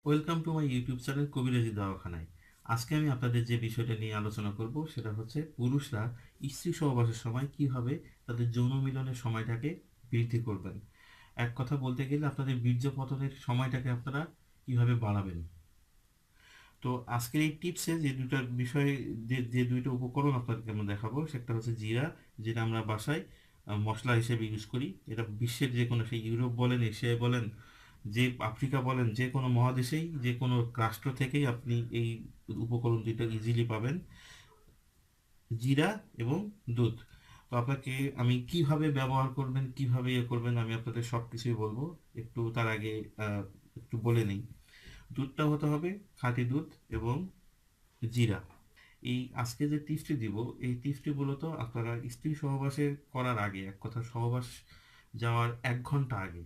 Welcome to my YouTube channel কবিরাজি দওয়াখানায়। আজকে আমি আপনাদের যে বিষয়টা নিয়ে আলোচনা করব সেটা হচ্ছে পুরুষরা স্ত্রী সহবাসের সময় কিভাবে তাদের যৌন মিলনের সময়টাকে বৃদ্ধি করবেন। এক কথা বলতে গেলে আপনাদের বীর্য পতনের সময়টাকে আপনারা কিভাবে বাড়াবেন। তো আজকের এই টিপসে যে দুটো বিষয়, যে দুইটা উপকরণ আপনাদেরকে আমরা দেখাবো সেটা হচ্ছে জিরা, যেটা আমরা বাসায় মশলা হিসেবে ইউজ করি। এটা বিশ্বের যে কোনো, সেই ইউরোপ বলেন, এশিয়ায় বলেন, যে আফ্রিকা বলেন, যে কোনো মহাদেশেই, যে কোনো রাষ্ট্র থেকেই আপনি এই উপকরণ দুইটা ইজিলি পাবেন, জিরা এবং দুধ। তো আপনাকে আমি কিভাবে ব্যবহার করবেন, কিভাবে ইয়ে করবেন, আমি আপনাদের সব কিছুই বলবো। একটু তার আগে আহ, একটু বলে নিই। দুধটা হতে হবে খাঁটি দুধ এবং জিরা। এই আজকে যে টিপসটি দিব, এই টিপসটি মূলত আপনারা স্ত্রী সহবাসের করার আগে, এক কথা সহবাস যাওয়ার 1 ঘন্টা আগে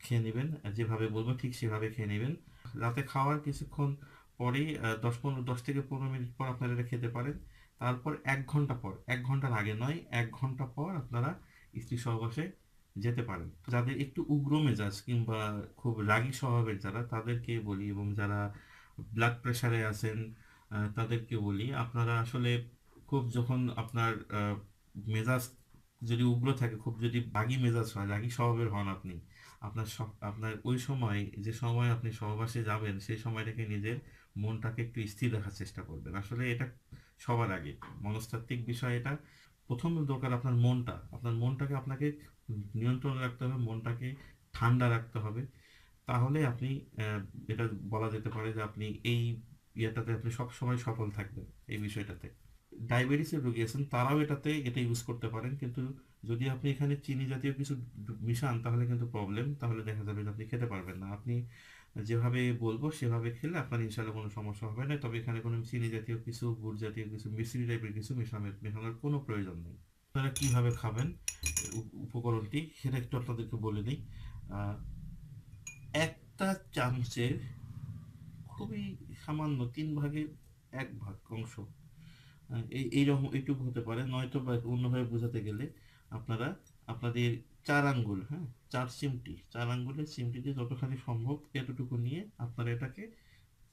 খেয়ে নেবেন। যেভাবে বলবো ঠিক সেভাবে খেয়ে নেবেন। রাতে খাওয়ার কিছুক্ষণ পরেই 10 থেকে 15 মিনিট পর আপনারা এটা খেতে পারেন। তারপর 1 ঘন্টা পর, 1 ঘন্টার আগে নয়, 1 ঘন্টা পর আপনারা স্ত্রী সহবাসে যেতে পারেন। যাদের একটু উগ্র মেজাজ কিংবা খুব রাগী স্বভাবের যারা, তাদেরকে বলি, এবং যারা ব্লাড প্রেশারে আছেন তাদেরকে বলি, আপনারা আসলে খুব যখন আপনার মেজাজ যদি উগ্র থাকে, খুব যদি রাগী মেজাজ হয়, রাগী স্বভাবের হন আপনি, আপনার ওই সময়, যে সময় আপনি সহবাসে যাবেন, সেই সময়টাকে নিজের মনটাকে একটু স্থির রাখার চেষ্টা করবেন। আসলে এটা সবার আগে মনস্তাত্ত্বিক বিষয়। এটা প্রথম দরকার আপনার মনটাকে আপনাকে নিয়ন্ত্রণে রাখতে হবে, মনটাকে ঠান্ডা রাখতে হবে। তাহলে আপনি এটা বলা যেতে পারে যে আপনি এই ইয়েটাতে আপনি সব সময় সফল থাকবেন এই বিষয়টাতে। ডায়াবেটিসের রোগী আছেন, তারাও এটা ইউজ করতে পারেন, কিন্তু যদি আপনি এখানে চিনি জাতীয় কিছু মিশান তাহলে কিন্তু প্রবলেম, তাহলে দেখা যাবে যে আপনি খেতে পারবেন না। আপনি যেভাবে বলবো সেভাবে খেলে আপনার ইনশাল্লাহ কোনো সমস্যা হবে না। তবে এখানে কোনো চিনি জাতীয় কিছু, গুড় জাতীয় কিছু, মিশ্রি টাইপের কিছু মেশানোর কোনো প্রয়োজন নেই। আপনারা কিভাবে খাবেন উপকরণটি সেটা একটু আপনাদেরকে বলে দিই। আহ, একটা চামচের খুবই সামান্য 3/1 ভাগ অংশ, এইরকম এইটুকু হতে পারে, নয়তো বা অন্যভাবে বোঝাতে গেলে আপনারা আপনাদের 4 আঙ্গুল, হ্যাঁ, 4 চিমটি, 4 আঙ্গুলের চিমটিতে যতখানি সম্ভব এতটুকু নিয়ে আপনারা এটাকে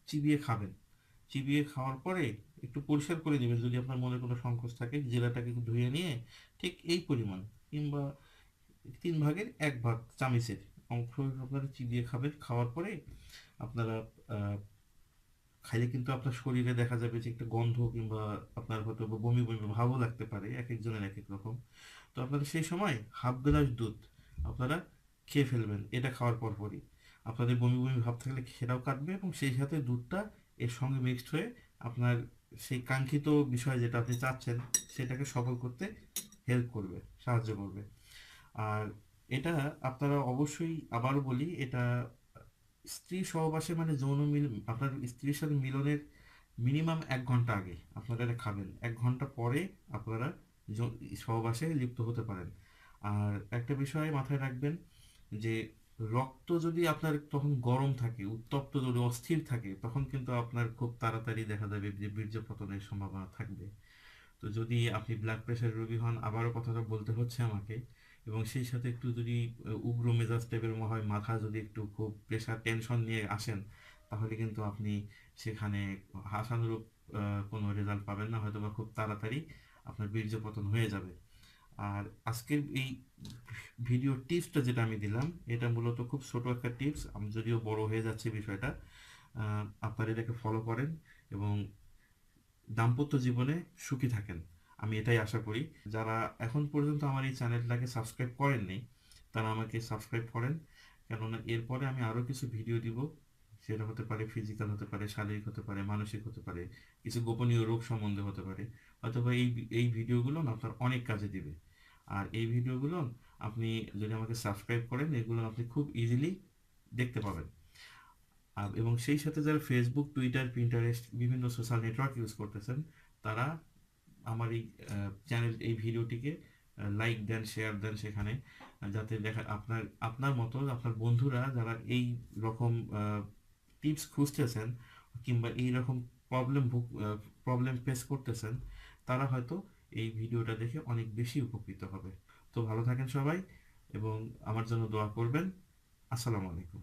চিবিয়ে খাবেন। চিবিয়ে খাওয়ার পরে একটু পরিষ্কার করে নেবেন, যদি আপনার মনে কোনো সংকোচ থাকে জেলাটাকে একটু ধুয়ে নিয়ে ঠিক এই পরিমাণ, কিংবা 3/1 ভাগ চামিচের অংশ আপনারা চিবিয়ে খাবেন। খাওয়ার পরে আপনারা খাইলে কিন্তু আপনার শরীরে দেখা যাবে যে একটা গন্ধ, কিংবা আপনার হয়তো বা বমি বমি ভাবও লাগতে পারে, এক একজনের এক এক রকম। তো আপনারা সেই সময় ½ গ্লাস দুধ আপনারা খেয়ে ফেলবেন। এটা খাওয়ার পরপরই আপনাদের বমি বমি ভাব থাকলে সেটাও কাটবে, এবং সেই সাথে দুধটা এর সঙ্গে মিক্সড হয়ে আপনার সেই কাঙ্ক্ষিত বিষয় যেটা আপনি চাচ্ছেন সেটাকে সফল করতে হেল্প করবে, সাহায্য করবে। আর এটা আপনারা অবশ্যই, আবারও বলি, এটা স্ত্রী সহবাসে মানে যৌন মিল, আপনার স্ত্রীর সাথে মিলনের মিনিমাম 1 ঘন্টা আগে আপনারা এটা খাবেন। 1 ঘন্টা পরে আপনারা সহবাসে লিপ্ত হতে পারেন। আর একটা বিষয় মাথায় রাখবেন, যে রক্ত যদি আপনার তখন গরম থাকে, উত্তপ্ত, যদি অস্থির থাকে, তখন কিন্তু আপনার খুব তাড়াতাড়ি দেখা যাবে যে বীর্য পতনের সম্ভাবনা থাকবে। তো যদি আপনি ব্লাড প্রেশার রোগী হন, আবারও কথাটা বলতে হচ্ছে আমাকে, এবং সেই সাথে একটু যদি উগ্র মেজাজ টাইপের হয়, মাথা যদি একটু খুব প্রেশার টেনশন নিয়ে আসেন, তাহলে কিন্তু আপনি সেখানে আশানুরূপ কোনো রেজাল্ট পাবেন না, হয়তো বা খুব তাড়াতাড়ি আপনার বীর্য পতন হয়ে যাবে। আর আজকের এই ভিডিও টিপসটা যেটা আমি দিলাম, এটা মূলত খুব ছোট একটা টিপস, আমি যদিও বড় হয়ে যাচ্ছে বিষয়টা। আপনারা এটাকে ফলো করেন এবং দাম্পত্য জীবনে সুখী থাকেন, আমি এটাই আশা করি। যারা এখন পর্যন্ত আমার এই চ্যানেলটাকে সাবস্ক্রাইব করেননি, তারা আমাকে সাবস্ক্রাইব করেন, কেননা এরপরে আমি আরও কিছু ভিডিও দিব। সেটা হতে পারে ফিজিক্যাল, হতে পারে শারীরিক, হতে পারে মানসিক, হতে পারে কিছু গোপনীয় রোগ সম্বন্ধে হতে পারে। অথবা এই ভিডিওগুলো না আপনার অনেক কাজে দিবে। আর এই ভিডিওগুলো আপনি যদি আমাকে সাবস্ক্রাইব করেন, এগুলো আপনি খুব ইজিলি দেখতে পাবেন। এবং সেই সাথে যারা ফেসবুক, টুইটার, পিন্টারেস্ট, বিভিন্ন সোশ্যাল নেটওয়ার্ক ইউজ করতেছেন, তারা আমার এই চ্যানেল, এই ভিডিওটিকে লাইক দেন, শেয়ার দেন সেখানে, যাতে দেখা আপনার আপনার মতো আপনার বন্ধুরা যারা এই রকম টিপস খুঁজতেছেন, কিংবা এই রকম প্রবলেম প্রবলেম ফেস করতেছেন, তারা হয়তো এই ভিডিওটা দেখে অনেক বেশি উপকৃত হবে। তো ভালো থাকেন সবাই, এবং আমার জন্য দোয়া করবেন। আসসালামু আলাইকুম।